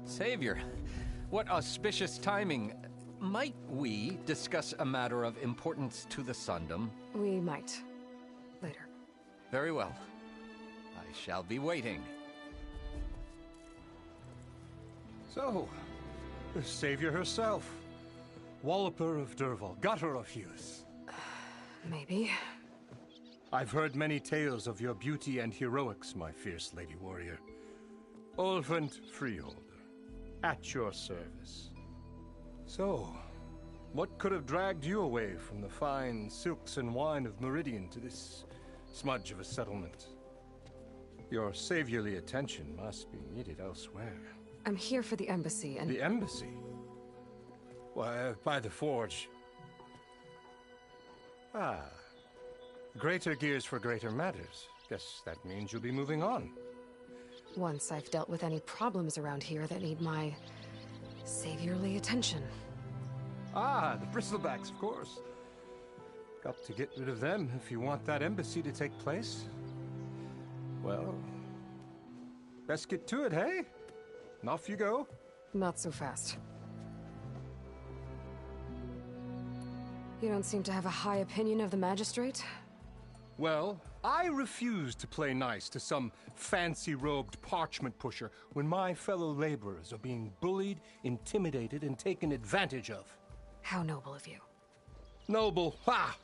Savior, what auspicious timing. Might we discuss a matter of importance to the Sundom? We might. Later. Very well. I shall be waiting. So, the Savior herself. Walloper of Derval, gutter of youth. Maybe. I've heard many tales of your beauty and heroics, my fierce lady warrior. Ulvent Freeholder, at your service. So, what could have dragged you away from the fine silks and wine of Meridian to this smudge of a settlement? Your saviorly attention must be needed elsewhere. I'm here for the embassy and... The embassy? Why, by the forge. Ah. Greater gears for greater matters. Guess that means you'll be moving on. Once I've dealt with any problems around here that need my... saviorly attention. Ah, the bristlebacks, of course. Got to get rid of them if you want that embassy to take place. Well, best get to it, hey? And off you go. Not so fast. You don't seem to have a high opinion of the Magistrate? Well, I refuse to play nice to some fancy-robed parchment pusher when my fellow laborers are being bullied, intimidated, and taken advantage of. How noble of you. Noble, ha!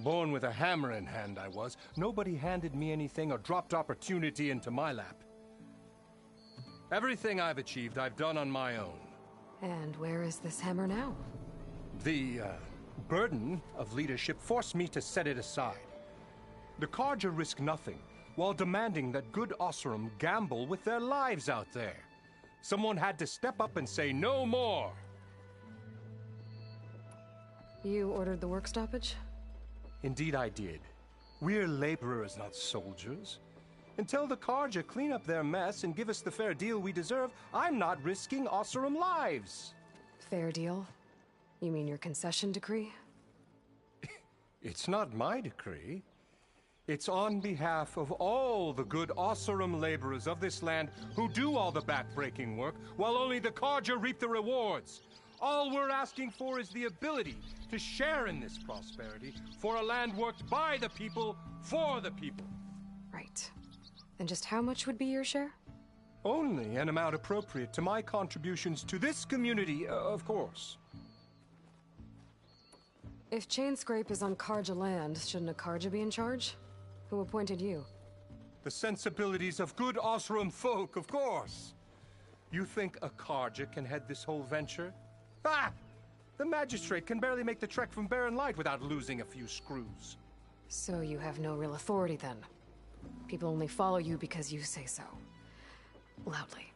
Born with a hammer in hand, I was. Nobody handed me anything or dropped opportunity into my lap. Everything I've achieved, I've done on my own. And where is this hammer now? The, burden of leadership forced me to set it aside. The Carja risk nothing, while demanding that good Oseram gamble with their lives out there. Someone had to step up and say no more. You ordered the work stoppage? Indeed I did. We're laborers, not soldiers. Until the Carja clean up their mess and give us the fair deal we deserve, I'm not risking Oseram lives. Fair deal? You mean your concession decree? It's not my decree. It's on behalf of all the good Oseram laborers of this land who do all the back-breaking work, while only the Carja reap the rewards. All we're asking for is the ability to share in this prosperity for a land worked by the people, for the people. Right. And just how much would be your share? Only an amount appropriate to my contributions to this community, of course. If Chainscrape is on Carja land, shouldn't a Carja be in charge? Who appointed you? The sensibilities of good Oseram folk, of course. You think a Carja can head this whole venture? Ah! The Magistrate can barely make the trek from Barren Light without losing a few screws. So you have no real authority then? People only follow you because you say so. Loudly.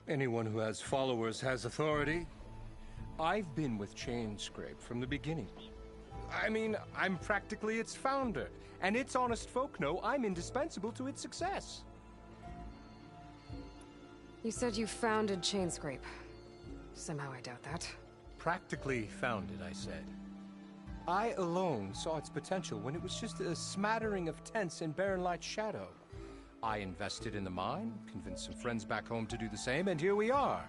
Anyone who has followers has authority. I've been with Chainscrape from the beginning. I mean, I'm practically its founder, and its honest folk know I'm indispensable to its success. You said you founded Chainscrape. Somehow I doubt that. Practically founded, I said. I alone saw its potential when it was just a smattering of tents in Barren Light's shadow. I invested in the mine, convinced some friends back home to do the same, and here we are.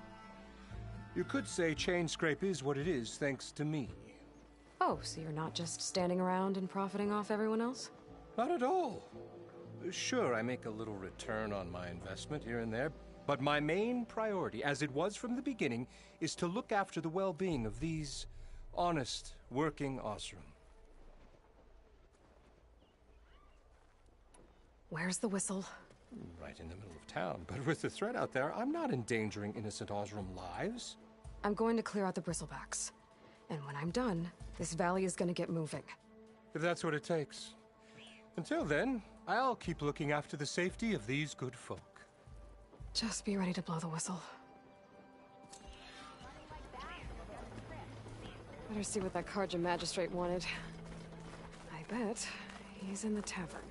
You could say Chainscrape is what it is thanks to me. Oh, so you're not just standing around and profiting off everyone else? Not at all. Sure, I make a little return on my investment here and there, but my main priority, as it was from the beginning, is to look after the well-being of these honest, working Oseram. Where's the whistle? Right in the middle of town, but with the threat out there, I'm not endangering innocent Oseram lives. I'm going to clear out the bristlebacks. And when I'm done, this valley is going to get moving. If that's what it takes. Until then, I'll keep looking after the safety of these good folk. Just be ready to blow the whistle. Better see what that Carja Magistrate wanted. I bet he's in the tavern.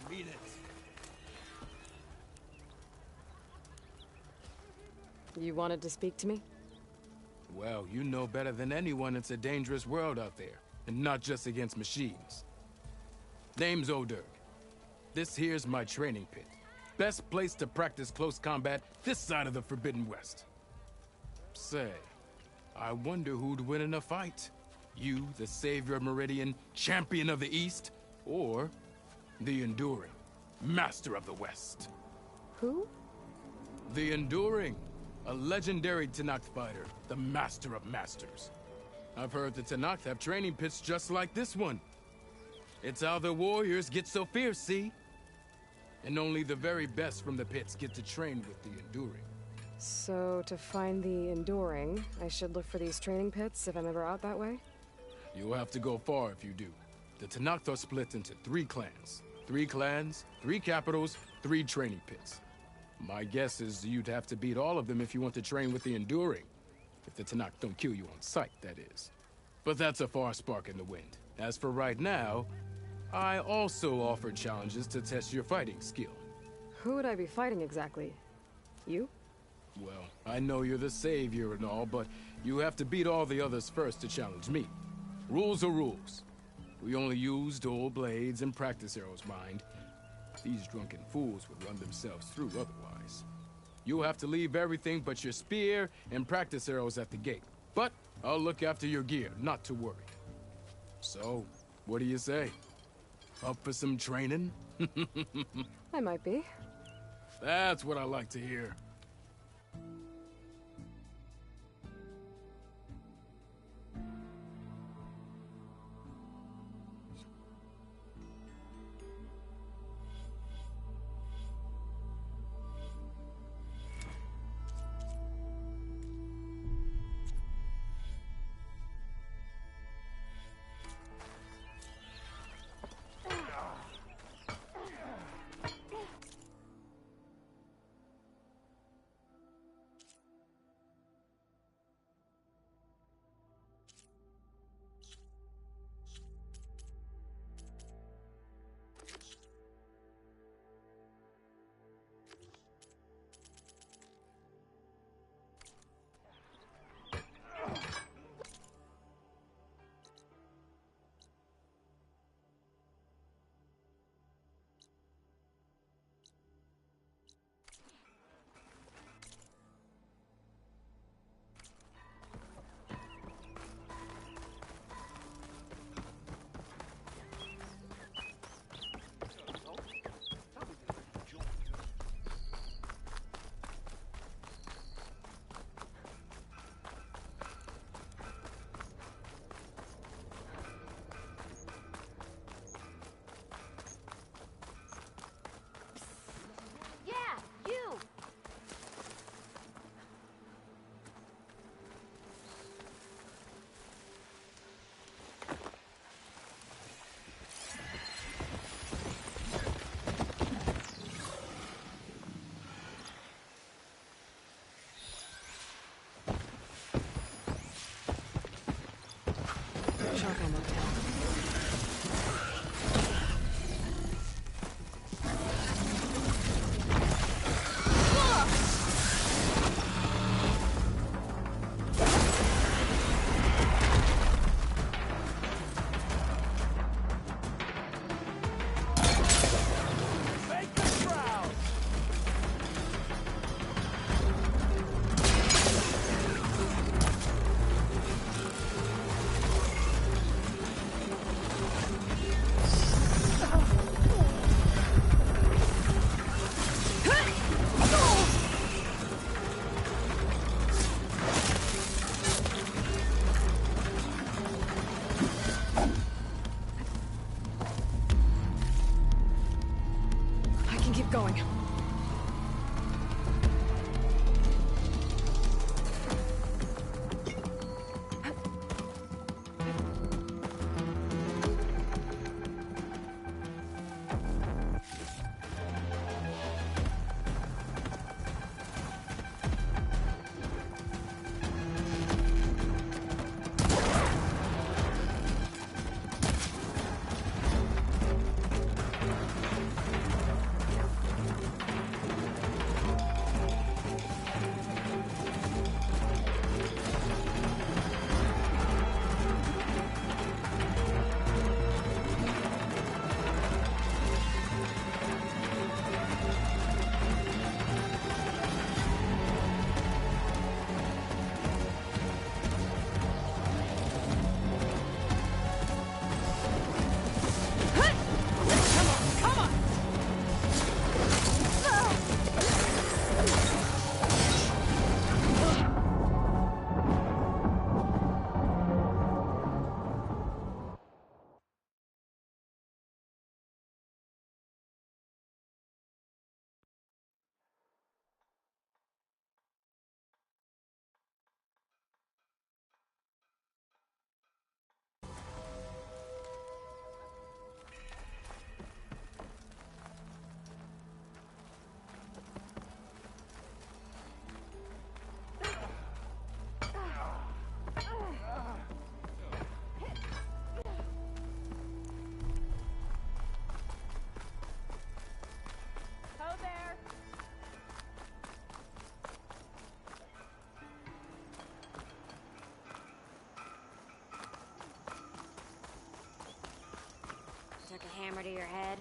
mean it. You wanted to speak to me? Well, you know better than anyone it's a dangerous world out there, and not just against machines. Name's Oderg. This here's my training pit. Best place to practice close combat this side of the Forbidden West. Say, I wonder who'd win in a fight. You, the savior of Meridian, champion of the East, or the Enduring, master of the West. Who? The Enduring, a legendary Tenakth fighter, the master of masters. I've heard the Tenakth have training pits just like this one. It's how the warriors get so fierce, see? And only the very best from the pits get to train with the Enduring. So, to find the Enduring, I should look for these training pits if I'm ever out that way? You'll have to go far if you do. The Tenakth are split into 3 clans. 3 clans, 3 capitals, 3 training pits. My guess is you'd have to beat all of them if you want to train with the Enduring. If the Tenakth don't kill you on sight, that is. But that's a far spark in the wind. As for right now, I also offer challenges to test your fighting skill. Who would I be fighting exactly? You? Well, I know you're the savior and all, but you have to beat all the others first to challenge me. Rules are rules. We only use dual blades and practice arrows, mind. These drunken fools would run themselves through otherwise. You'll have to leave everything but your spear and practice arrows at the gate. But I'll look after your gear, not to worry. So, what do you say? Up for some training? I might be. That's what I like to hear. Shotgun motel. hammer to your head?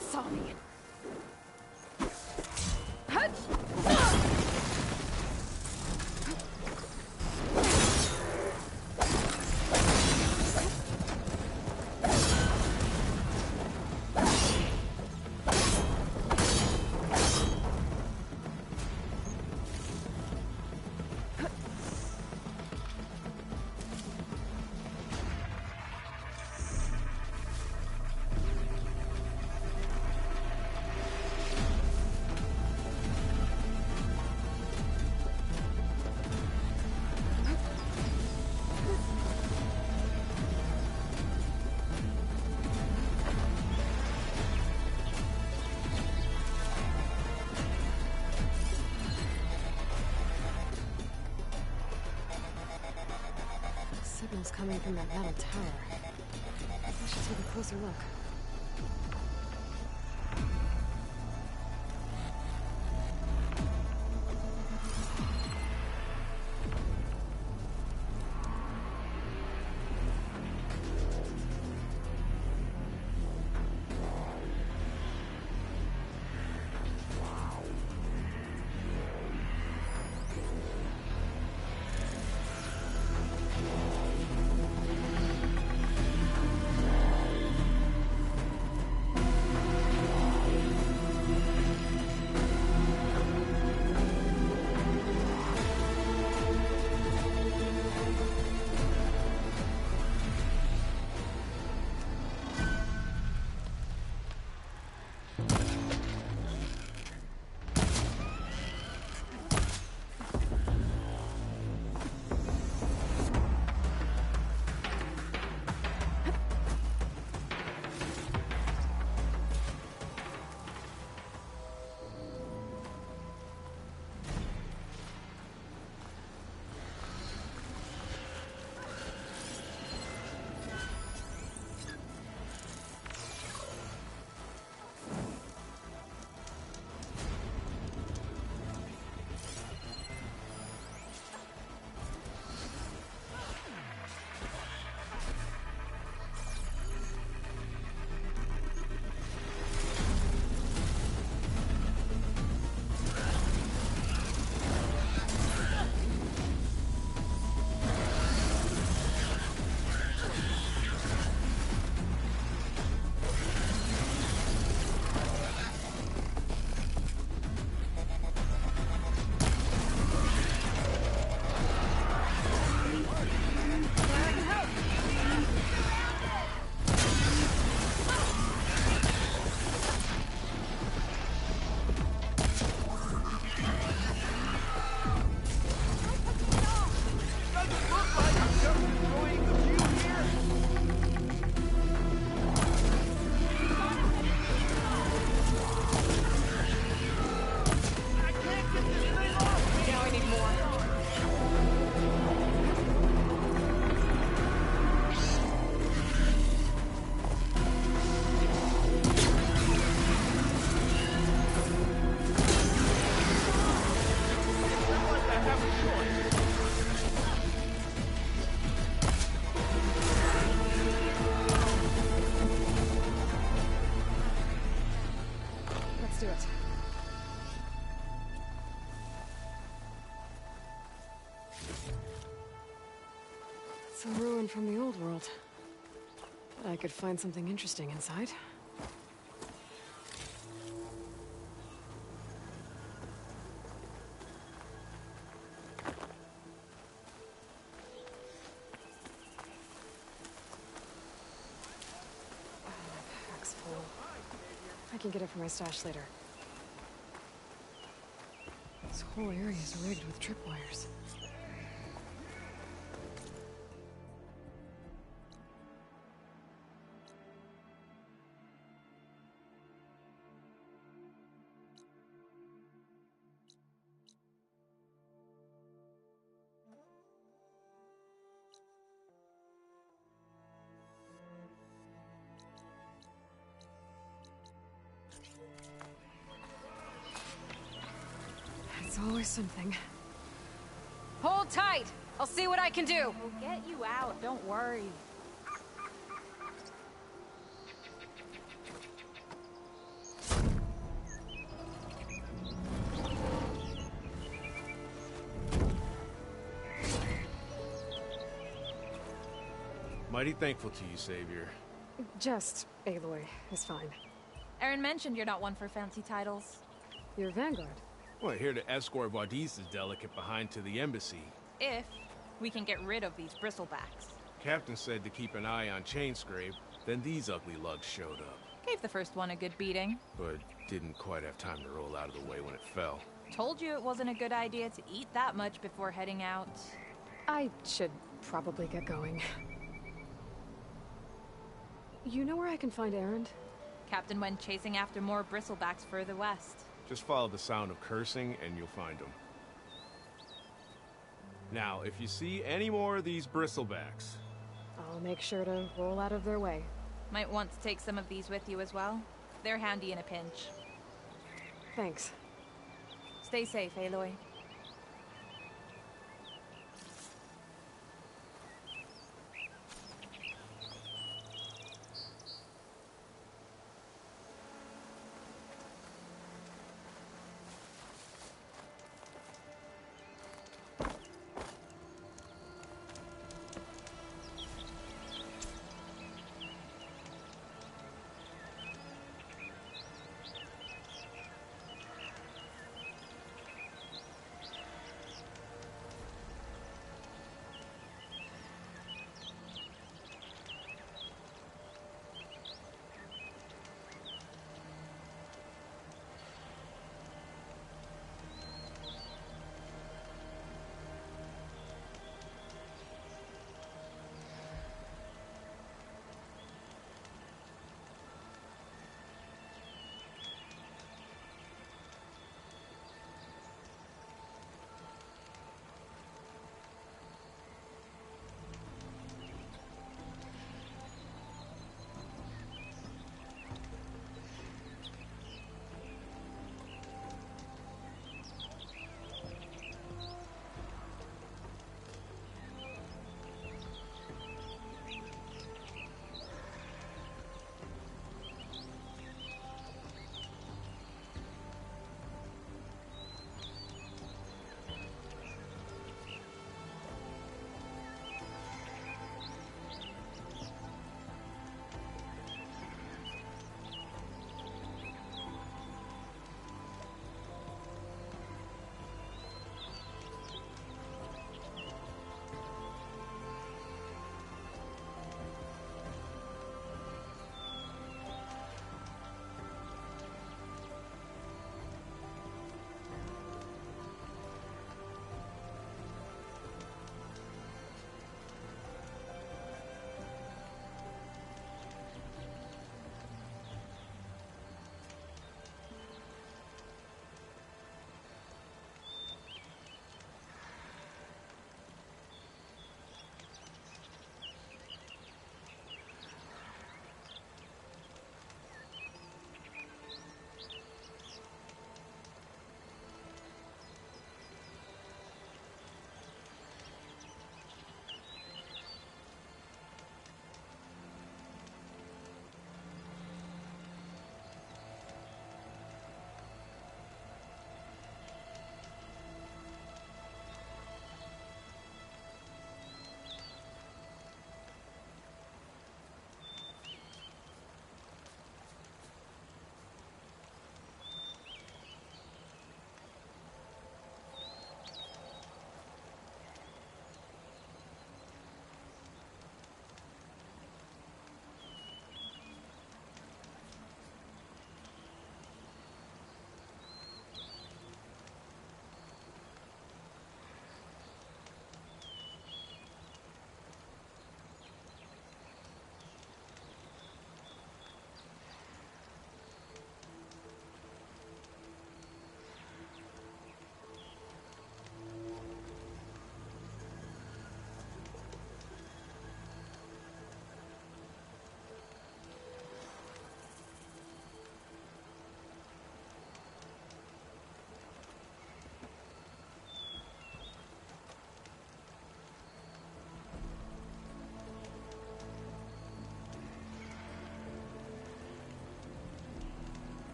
Saw me. Signals coming from that metal tower. I should take a closer look. it. It's a ruin from the old world. But I could find something interesting inside. Pack's full. I can get it from my stash later. This whole area is rigged with tripwires. It's always something. Hold tight! I'll see what I can do! We'll get you out, don't worry. Mighty thankful to you, Savior. Just Aloy is fine. Aaron mentioned you're not one for fancy titles. You're Vanguard. Well, here to escort Wadis's delicate behind to the embassy. If we can get rid of these bristlebacks. Captain said to keep an eye on Chainscrape, then these ugly lugs showed up. Gave the first one a good beating. But didn't quite have time to roll out of the way when it fell. Told you it wasn't a good idea to eat that much before heading out. I should probably get going. You know where I can find Erend? Captain went chasing after more bristlebacks further west. Just follow the sound of cursing and you'll find them. Now, if you see any more of these bristlebacks... I'll make sure to roll out of their way. Might want to take some of these with you as well. They're handy in a pinch. Thanks. Stay safe, Aloy.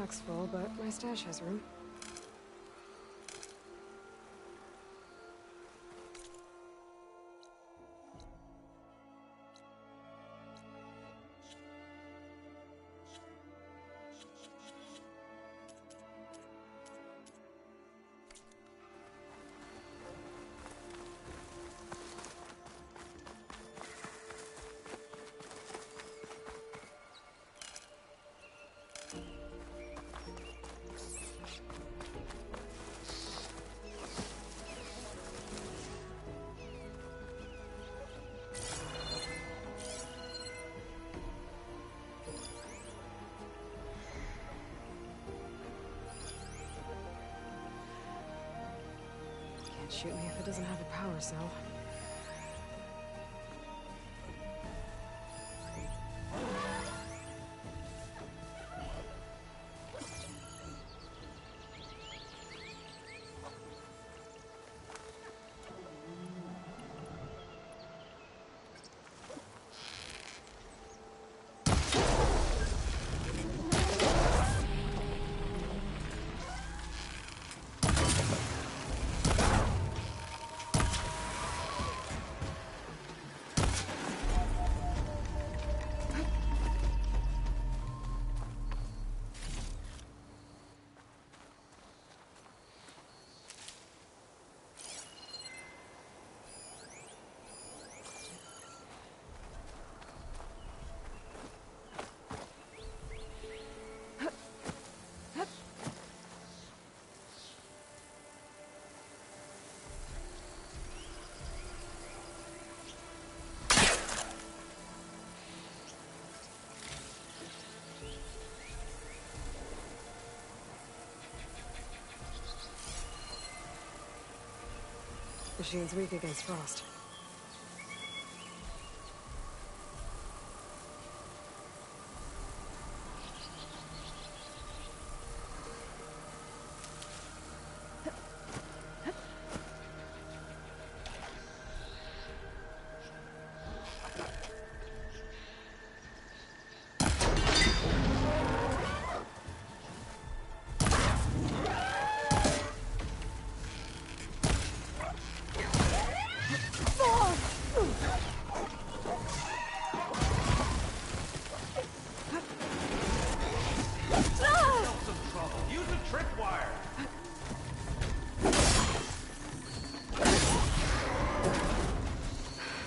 backpack's full, but my stash has room. Can't shoot me if it doesn't have a power cell. Machine's weak against frost.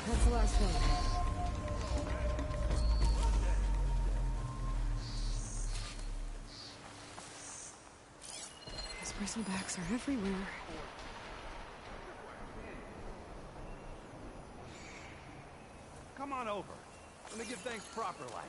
That's the last one. These bristlebacks are everywhere. Come on over. Let me give things proper like.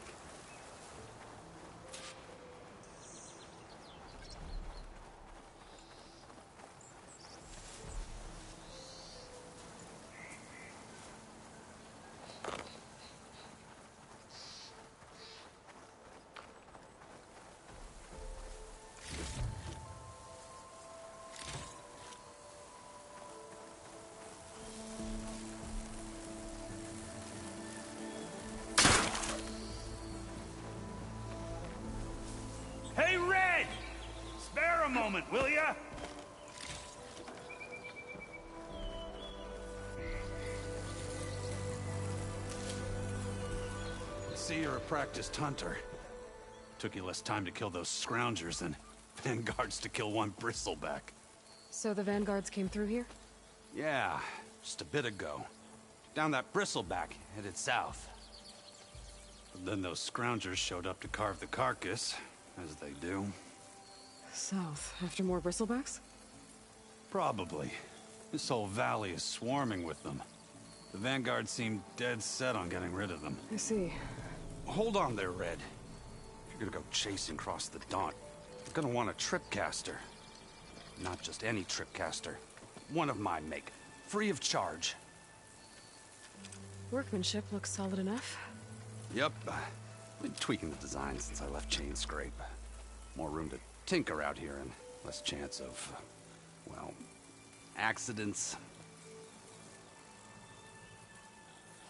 Hey, Red! Spare a moment, will ya? I see you're a practiced hunter. Took you less time to kill those scroungers than vanguards to kill one bristleback. So the vanguards came through here? Yeah, just a bit ago. Down that bristleback, headed south. But then those scroungers showed up to carve the carcass. As they do. South, after more bristlebacks? Probably. This whole valley is swarming with them. The Vanguard seemed dead set on getting rid of them. I see. Hold on there, Red. If you're gonna go chasing across the Daunt, you're gonna want a tripcaster. Not just any tripcaster. One of my make. Free of charge. Workmanship looks solid enough. Yep. Been tweaking the design since I left Chainscrape. More room to tinker out here and less chance of, well, accidents.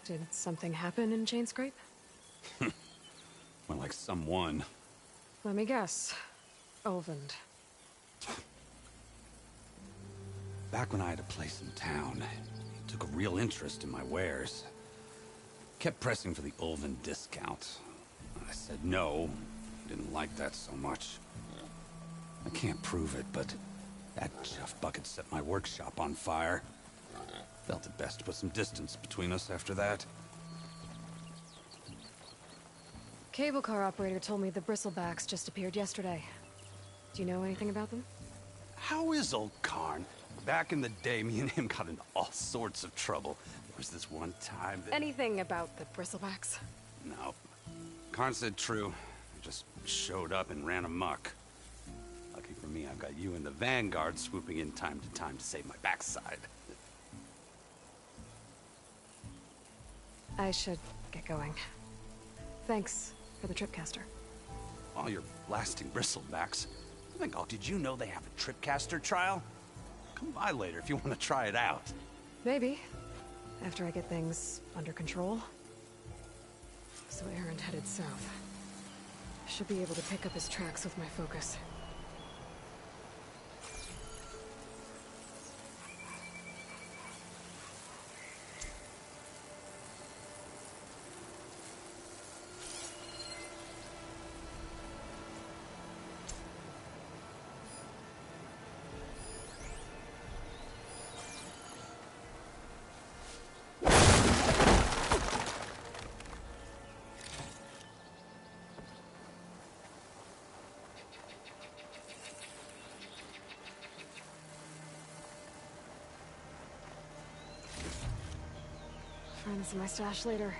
Did something happen in Chainscrape? More like someone. Let me guess. Ulvund. Back when I had a place in town, he took a real interest in my wares. Kept pressing for the Ulvund discount. I said no. Didn't like that so much. I can't prove it, but that chuff bucket set my workshop on fire. Felt it best to put some distance between us after that. Cable car operator told me the Bristlebacks just appeared yesterday. Do you know anything about them? How is old Karn? Back in the day, me and him got into all sorts of trouble. There was this one time that... Anything about the Bristlebacks? No. Karn said true. I just showed up and ran amok. Lucky for me, I've got you and the Vanguard swooping in time to save my backside. I should get going. Thanks for the Tripcaster. While you're blasting Bristlebacks, did you know they have a Tripcaster trial? Come by later if you want to try it out. Maybe. After I get things under control. So Erend headed south. Should be able to pick up his tracks with my focus. Find this in my stash later.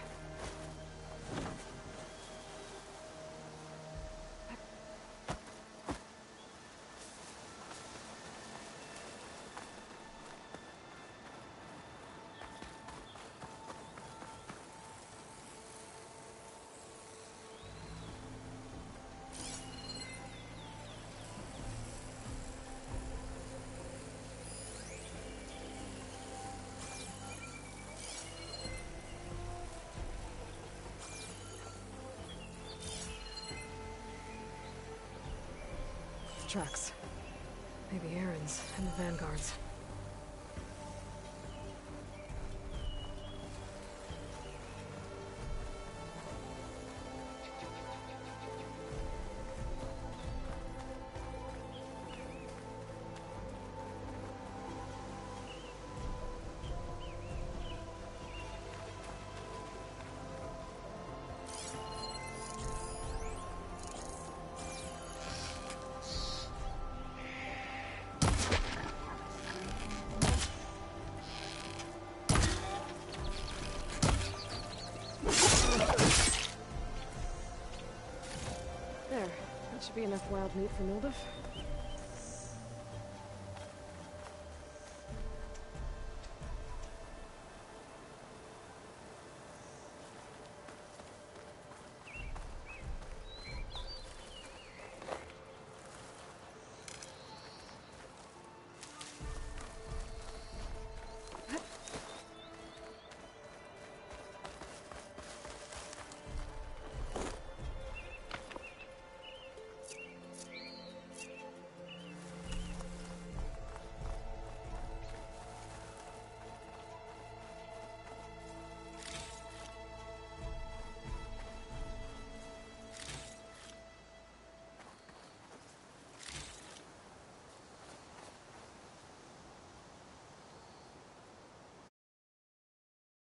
Tracks. Maybe Erend's and the Vanguard's. There. That should be enough wild meat for Nilduff.